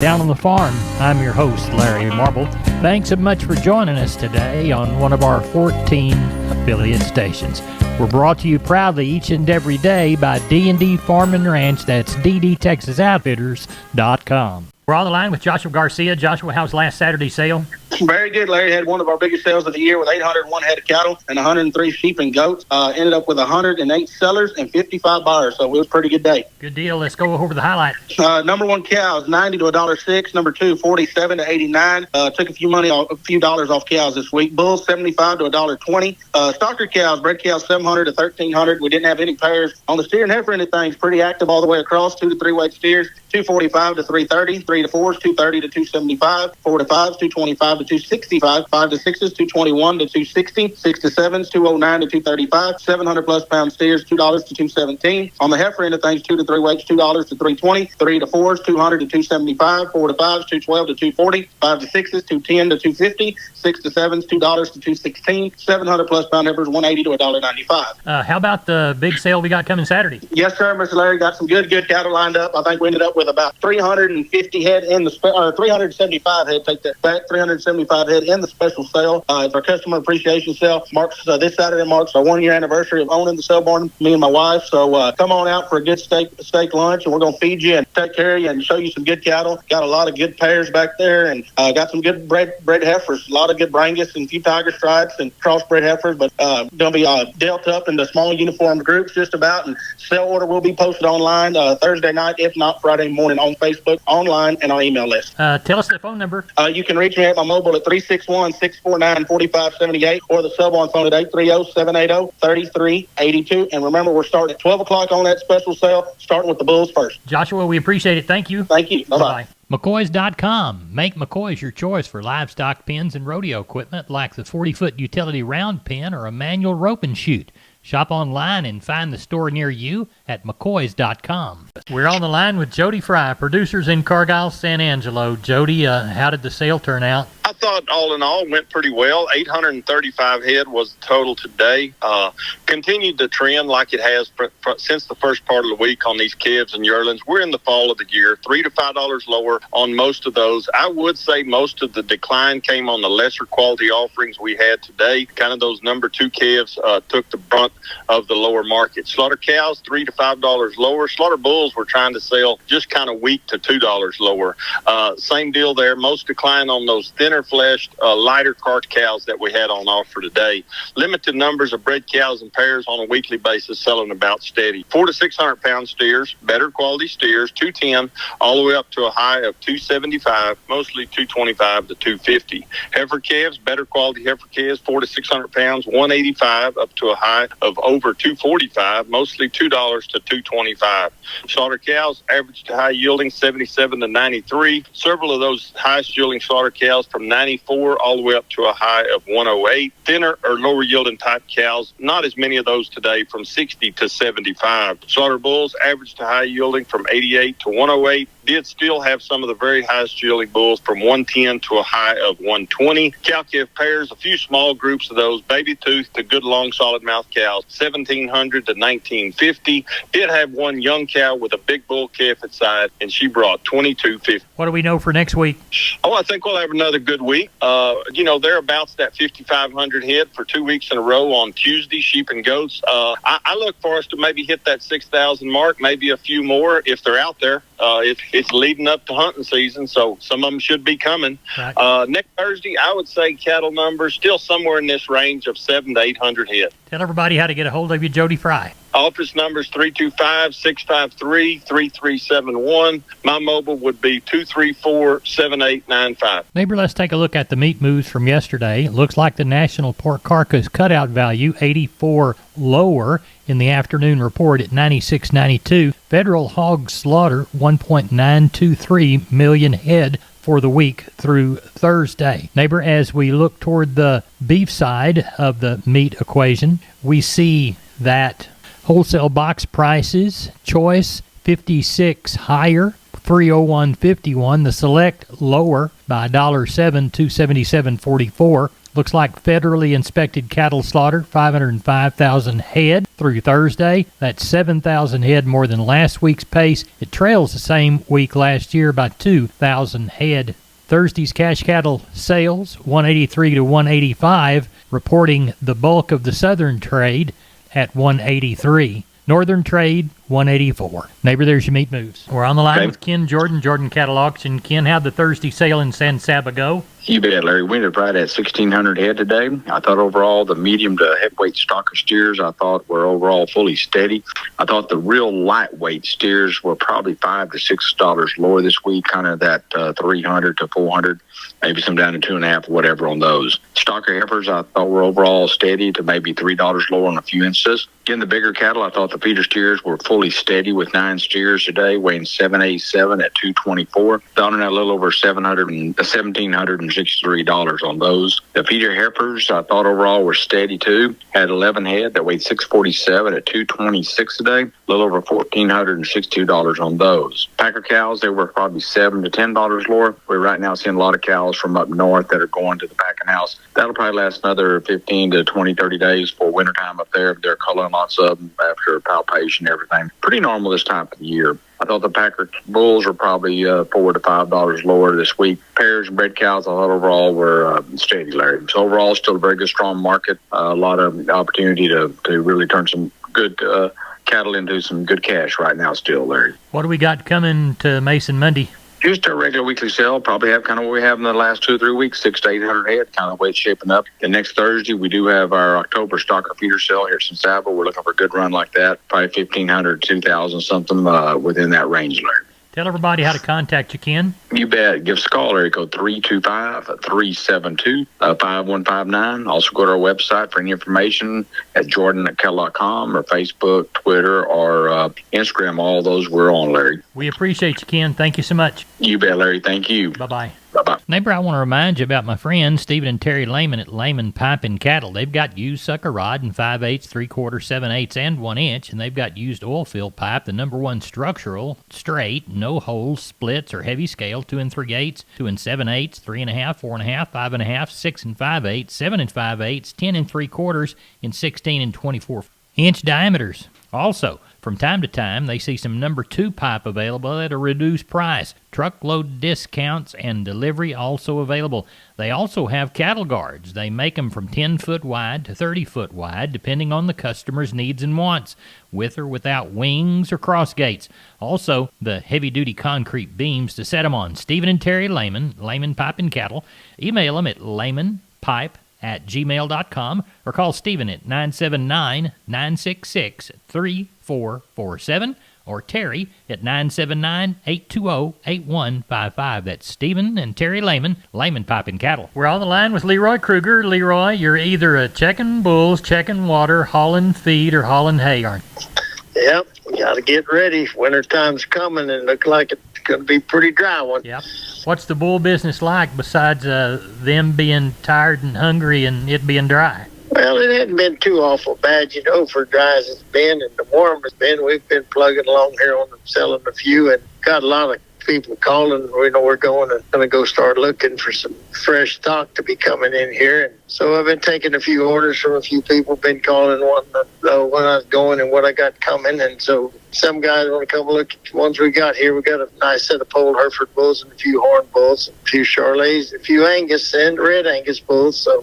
Down on the Farm. I'm your host, Larry Marble. Thanks so much for joining us today on one of our 14 affiliate stations. We're brought to you proudly each and every day by D&D Farm and Ranch. That's ddtexasoutfitters.com. We're on the line with Joshua Garcia. Joshua, how's last Saturday's sale? Very good, Larry. Had one of our biggest sales of the year with 801 head of cattle and 103 sheep and goats. Ended up with 108 sellers and 55 buyers, so it was a pretty good day. Good deal. Let's go over the highlights. Number one cows, 90 to $1.06. Number two, 47 to 89. Took a few dollars off cows this week. Bulls, 75 to $1.20. Stocker cows, bred cows, 700 to 1,300. We didn't have any pairs on the steer and heifer end of things. Pretty active all the way across. 2 to 3 weight steers. 245 to 330, 3 to 4s, 230 to 275, 4 to 5s, 225 to 265, 5 to 6s, 221 to 260, 6 to 7s, 209 to 235, 700 plus pound steers, $2 to 217. On the heifer end of things, 2 to 3 weights, $2 to 320, 3 to 4s, 200 to 275, 4 to 5s, 212 to 240, 5 to 6s, 210 to 250, 6 to 7s, $2 to 216, 700 plus pound heifers, 180 to $1.95. How about the big sale we got coming Saturday? Yes, sir, Mr. Larry. Got some good cattle lined up. I think we ended up with about 350 head in the 375 head. Take that back. 375 head in the special sale. It's our customer appreciation sale. Marks this Saturday marks our 1 year anniversary of owning the sale barn. Me and my wife. So come on out for a good steak lunch, and we're gonna feed you and take care of you and show you some good cattle. Got a lot of good pairs back there, and got some good bred heifers. A lot of good Brangus and a few Tiger Stripes and crossbred heifers, but gonna be dealt up into small uniformed groups just about. And sale order will be posted online Thursday night, if not Friday morning, on Facebook, online, and on email list. Tell us the phone number. You can reach me at my mobile at 361-649-4578 or the sub on phone at 830-780-3382. And remember, we're starting at 12 o'clock on that special sale, starting with the bulls first. Joshua, we appreciate it. Thank you. Thank you. Bye-bye. McCoys.com. Make McCoys your choice for livestock pens and rodeo equipment like the 40-foot utility round pen or a manual rope and chute. Shop online and find the store near you at McCoys.com. We're on the line with Jody Fry, producers in Cargyle, San Angelo. Jody, how did the sale turn out? I thought all in all went pretty well. 835 head was the total today. Continued to trend like it has since the first part of the week on these calves and yearlings. We're in the fall of the year, $3 to $5 lower on most of those. I would say most of the decline came on the lesser quality offerings we had today. Kind of those number two calves took the brunt of the lower market. Slaughter cows, $3 to $5 lower. Slaughter bulls were trying to sell just kind of weak to $2 lower. Same deal there. Most decline on those thinner fleshed, lighter cart cows that we had on offer today. Limited numbers of bred cows and pairs on a weekly basis selling about steady. 400 to 600 pound steers, better quality steers, 210 all the way up to a high of 275, mostly 225 to 250. Heifer calves, better quality heifer calves, 400 to 600 pounds, 185 up to a high of over 245, mostly $2 to 225. Slaughter cows, average to high yielding 77 to 93. Several of those highest yielding slaughter cows from 94 all the way up to a high of 108. Thinner or lower yielding type cows, not as many of those today, from 60 to 75. Slaughter bulls, average to high yielding from 88 to 108. Did still have some of the very highest yielding bulls from 110 to a high of 120. Cow-calf pairs, a few small groups of those, baby tooth to good long solid mouth cows, 1,700 to 1,950. Did have one young cow with a big bull calf at side, and she brought 2,250. What do we know for next week? Oh, I think we'll have another good week. Thereabouts that 5,500 head for 2 weeks in a row on Tuesday, sheep and goats. I look for us to maybe hit that 6,000 mark, maybe a few more if they're out there. It's leading up to hunting season, so some of them should be coming. Right. Next Thursday, I would say cattle numbers still somewhere in this range of 700 to 800 head. Tell everybody how to get a hold of you, Jody Fry. Office number is 325-653-3371. My mobile would be 234-7895. Neighbor, let's take a look at the meat moves from yesterday. It looks like the national pork carcass cutout value, 84 lower in the afternoon report at 96.92. Federal hog slaughter, 1.923 million head for the week through Thursday. Neighbor, as we look toward the beef side of the meat equation, we see that wholesale box prices, choice 56 higher, 301.51. The select lower by $1.07, $277.44. Looks like federally inspected cattle slaughter, 505,000 head through Thursday. That's 7,000 head more than last week's pace. It trails the same week last year by 2,000 head. Thursday's cash cattle sales, 183 to 185, reporting the bulk of the southern trade at 183. Northern trade, 184. Neighbor, there's your meat moves. We're on the line with Ken Jordan, Jordan Cattle Auction. Ken, how'd the Thursday sale in San Saba go? You bet, Larry. We ended right at 1,600 head today. I thought overall the medium to heavyweight stocker steers I thought were overall fully steady. I thought the real lightweight steers were probably $5 to $6 lower this week, kind of that 300 to 400, maybe some down to 2.5, whatever on those. Stocker heifers I thought were overall steady to maybe $3 lower on a few instances. Again, the bigger cattle, I thought the feeder steers were fully steady with 9 steers today, weighing 787 at 224. Down in a little over $1,763 on those. The feeder heifers, I thought overall were steady too. Had 11 head that weighed 647 at 226 today. A little over $1,462 on those. Packer cows, they were probably $7 to $10 lower. We're right now seeing a lot of cows from up north that are going to the packing house. That'll probably last another 15 to 20, 30 days for wintertime up there. They're culling lots of them after palpation and everything. Pretty normal this time of the year. I thought the Packer bulls were probably $4 to $5 lower this week. Pairs and bred cows, I thought overall were steady, Larry. So overall, still a very good, strong market. A lot of opportunity to really turn some good cattle into some good cash right now still, Larry. What do we got coming to Mason Monday? Just our regular weekly sale, probably have kind of what we have in the last 2 or 3 weeks, 600 to 800 head, kind of the way it's shaping up. The next Thursday, we do have our October stocker feeder sale here in Saba. We're looking for a good run like that, probably 1,500, 2,000, something within that range, Larry. Tell everybody how to contact you, Ken. You bet. Give us a call, area code 325-372-5159. Also go to our website for any information at jordan@cattle.com or Facebook, Twitter, or Instagram. All those we're on, Larry. We appreciate you, Ken. Thank you so much. You bet, Larry. Thank you. Bye-bye. Bye-bye. Neighbor, I want to remind you about my friends Stephen and Terry Lehman at Lehman Pipe and Cattle. They've got used sucker rod in 5/8, 3/4, 7/8, and 1 inch, and they've got used oil field pipe, the #1 structural, straight, no holes, splits, or heavy scale, 2 3/8, 2 7/8, 3.5, 4.5, 5.5, 6 5/8, 7 5/8, 10 3/4, and 16 and 24-inch diameters. Also, from time to time, they see some #2 pipe available at a reduced price. Truckload discounts and delivery also available. They also have cattle guards. They make them from 10-foot wide to 30-foot wide, depending on the customer's needs and wants, with or without wings or cross gates. Also, the heavy-duty concrete beams to set them on. Stephen and Terry Lehman, Lehman Pipe and Cattle. Email them at lehmanpipe@gmail.com or call Stephen at 979-966-3447 or Terry at 979-820-8155. That's Stephen and Terry Lehman, Lehman Pipe and Cattle. We're on the line with Leroy Kruger. Leroy, you're either a checking bulls, checking water, hauling feed, or hauling hay, aren't you? Yep, we got to get ready. Winter time's coming and look like it's going to be a pretty dry one. Yep. What's the bull business like besides them being tired and hungry and it being dry? Well, it hadn't been too awful bad, for dry as it's been and the warm it's been. We've been plugging along here on them, selling a few, and got a lot of people calling. We know we're going to go start looking for some fresh stock to be coming in here. And so I've been taking a few orders from a few people, been calling wanting to know when I was going and what I got coming. And so some guys want to come look at the ones we got here. We got a nice set of polled Hereford bulls and a few horn bulls, a few Charolais, a few Angus and red Angus bulls. So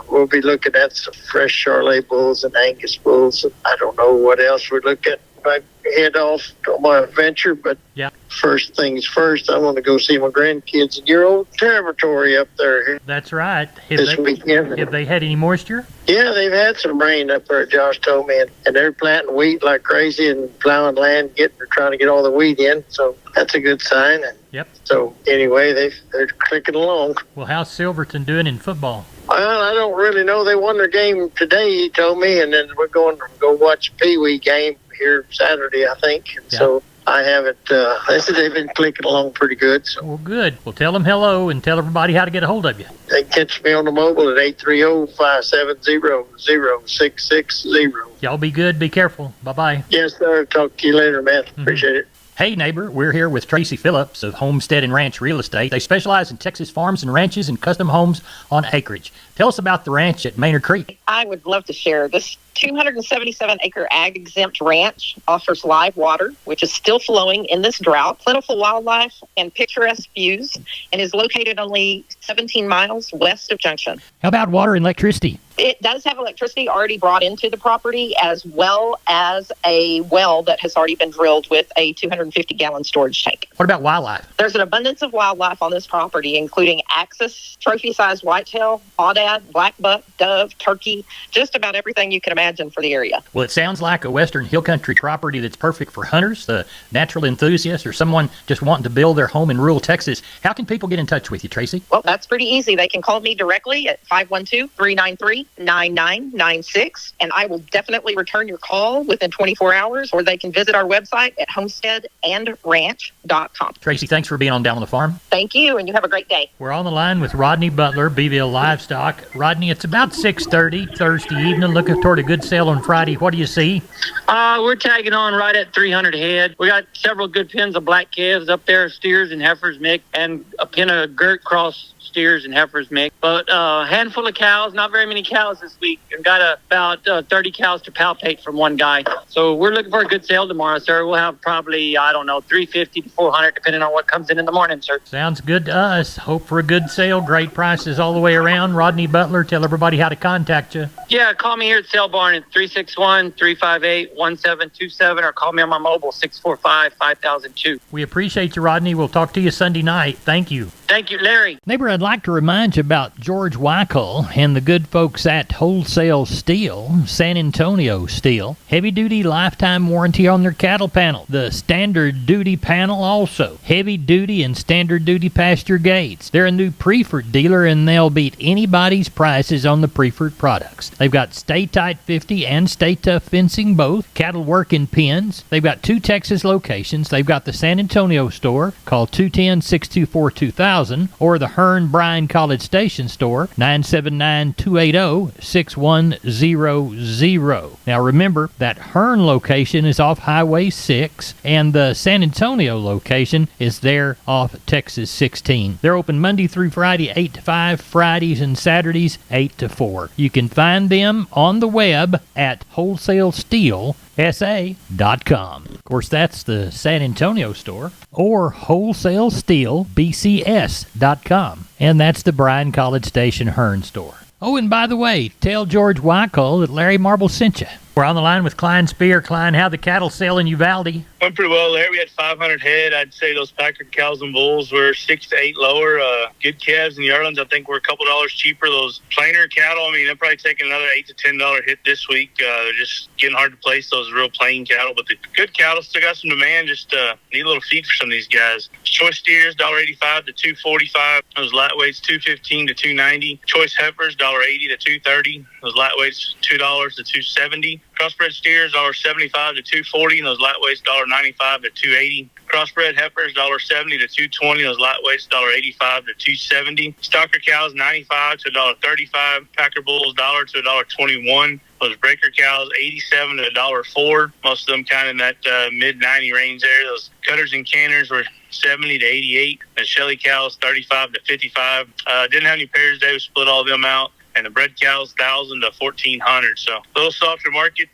we'll be looking at some fresh Charolais bulls and Angus bulls. And I don't know what else we look at. I head off on my adventure, but yeah. First things first, I want to go see my grandkids in your old territory up there. That's right. This weekend. Have they had any moisture? Yeah, they've had some rain up there, Josh told me, and they're planting wheat like crazy and plowing land, trying to get all the wheat in, so that's a good sign. And yep. So anyway, they're clicking along. Well, how's Silverton doing in football? Well, I don't really know. They won their game today, he told me, and then we're going to go watch a Pee Wee game here Saturday, I think. And so I haven't. They said they've been clicking along pretty good. So. Well, good. Well, tell them hello and tell everybody how to get a hold of you. They can catch me on the mobile at 830-570-0660. Y'all be good. Be careful. Bye-bye. Yes, sir. Talk to you later, man. Appreciate it. Hey neighbor, we're here with Tracy Phillips of Homestead and Ranch Real Estate. They specialize in Texas farms and ranches and custom homes on acreage. Tell us about the ranch at Maynard Creek. I would love to share. This 277-acre ag-exempt ranch offers live water, which is still flowing in this drought, plentiful wildlife, and picturesque views, and is located only 17 miles west of Junction. How about water and electricity? It does have electricity already brought into the property, as well as a well that has already been drilled with a 250-gallon storage tank. What about wildlife? There's an abundance of wildlife on this property, including axis, trophy-sized whitetail, aoudad, black buck, dove, turkey, just about everything you can imagine for the area. Well, it sounds like a western hill country property that's perfect for hunters, the natural enthusiast, or someone just wanting to build their home in rural Texas. How can people get in touch with you, Tracy? Well, that's pretty easy. They can call me directly at 512-393-9996, and I will definitely return your call within 24 hours, or they can visit our website at homesteadandranch.com. Tracy, thanks for being on Down on the Farm. Thank you, and you have a great day. We're on the line with Rodney Butler, Beeville Livestock. Rodney, it's about 6:30 Thursday evening, looking toward a good sale on Friday. What do you see? We're tagging on right at 300 head. We got several good pins of black calves up there, steers and heifers mix, and a pin of girt cross steers and heifers mix. But a handful of cows, not very many cows this week. I've got about 30 cows to palpate from one guy. So we're looking for a good sale tomorrow, sir. We'll have probably, 350 to 400, depending on what comes in the morning, sir. Sounds good to us. Hope for a good sale. Great prices all the way around. Rodney Butler, tell everybody how to contact you. Yeah, call me here at Sale Barn at 361-358-1727, or call me on my mobile, 645-5002. We appreciate you, Rodney. We'll talk to you Sunday night. Thank you. Thank you, Larry. Neighbor, I'd like to remind you about George Weichel and the good folks at Wholesale Steel, San Antonio Steel. Heavy-duty lifetime warranty on their cattle panel. The standard duty panel also. Heavy-duty and standard duty pasture gates. They're a new Preferred dealer, and they'll beat anybody's prices on the Preferred products. They've got Stay Tight 50 and Stay Tough fencing both. Cattle working pins. They've got 2 Texas locations. They've got the San Antonio store. Call 210-624-2000. Or the Hearn Bryan College Station store, 979-280-6100. Now remember, that Hearn location is off Highway 6, and the San Antonio location is there off Texas 16. They're open Monday through Friday, 8 to 5, Fridays and Saturdays, 8 to 4. You can find them on the web at wholesalesteelsa.com. Of course, that's the San Antonio store, or wholesalesteelbcs.com. And that's the Bryan College Station Hearn store. Oh, and by the way, tell George Weichel that Larry Marble sent you. We're on the line with Klein Spear. Klein, how the cattle sell in Uvalde? Went pretty well there. We had 500 head. I'd say those Packard cows and bulls were 6 to 8 lower. Good calves and yearlings, I think, were a couple dollars cheaper. Those plainer cattle, they're probably taking another $8 to $10 hit this week. They're just getting hard to place, those real plain cattle. But the good cattle still got some demand. Just need a little feed for some of these guys. Choice steers, $1.85 to $2.45. Those lightweights, $2.15 to $2.90. Choice heifers, $1.80 to $2.30. Those lightweights, $2 to $2.70. Crossbred steers, $1.75 to $2.40, and those lightweights, $1.95 to $2.80. Crossbred heifers, $1.70 to $2.20, those lightweights, $1.85 to $2.70. Stocker cows, $95 to $1.35. Packer bulls, $1 to $1.21. Those breaker cows, $87 to $1.04. Most of them kind of in that mid-90 range there. Those cutters and canners were $70 to $88. The Shelly cows, $35 to $55. Didn't have any pairs today. We split all of them out. And the bred cows, $1,000 to $1,400. So a little softer market,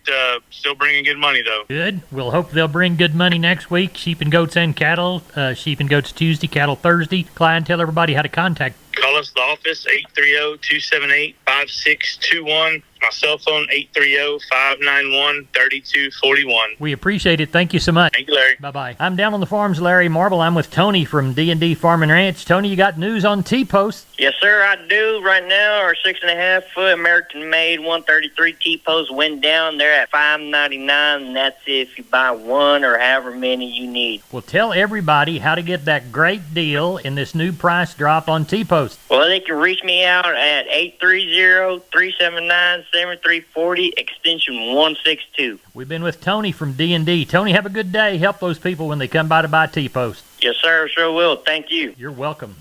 still bringing good money, though. Good. We'll hope they'll bring good money next week. Sheep and goats and cattle. Sheep and goats Tuesday, cattle Thursday. Klein, tell everybody how to contact. Call us at the office, 830-278-5621. My cell phone, 830-591-3241. We appreciate it. Thank you so much. Thank you, Larry. Bye-bye. I'm down on the farms, Larry Marble. I'm with Tony from D&D Farm and Ranch. Tony, you got news on T-Post? Yes, sir, I do. Right now, our 6.5-foot American-made 133 T-Post went down. They're at $5.99, and that's if you buy one or however many you need. Well, tell everybody how to get that great deal in this new price drop on T-Post. Well, they can reach me out at 830-379-7340, extension 162. We've been with Tony from D&D. Tony, have a good day. Help those people when they come by to buy T-Post. Yes, sir, sure will. Thank you. You're welcome.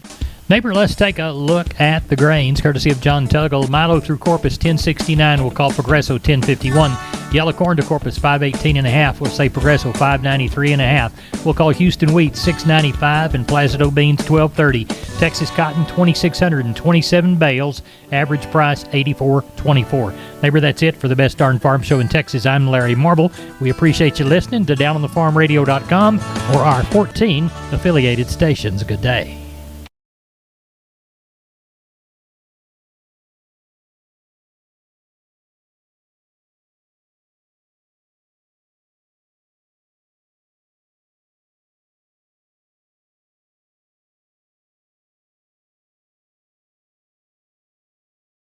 Neighbor, let's take a look at the grains, courtesy of John Tuggle. Milo through Corpus, 1069. We'll call Progresso, 1051. Yellow corn to Corpus 518.5. We'll say Progresso 593.5. We'll call Houston wheat 695 and Placido beans 1230. Texas cotton 2,627 bales. Average price $84.24. Neighbor, that's it for the Best Darn Farm Show in Texas. I'm Larry Marble. We appreciate you listening to DownOnTheFarmRadio.com or our 14 affiliated stations. Good day.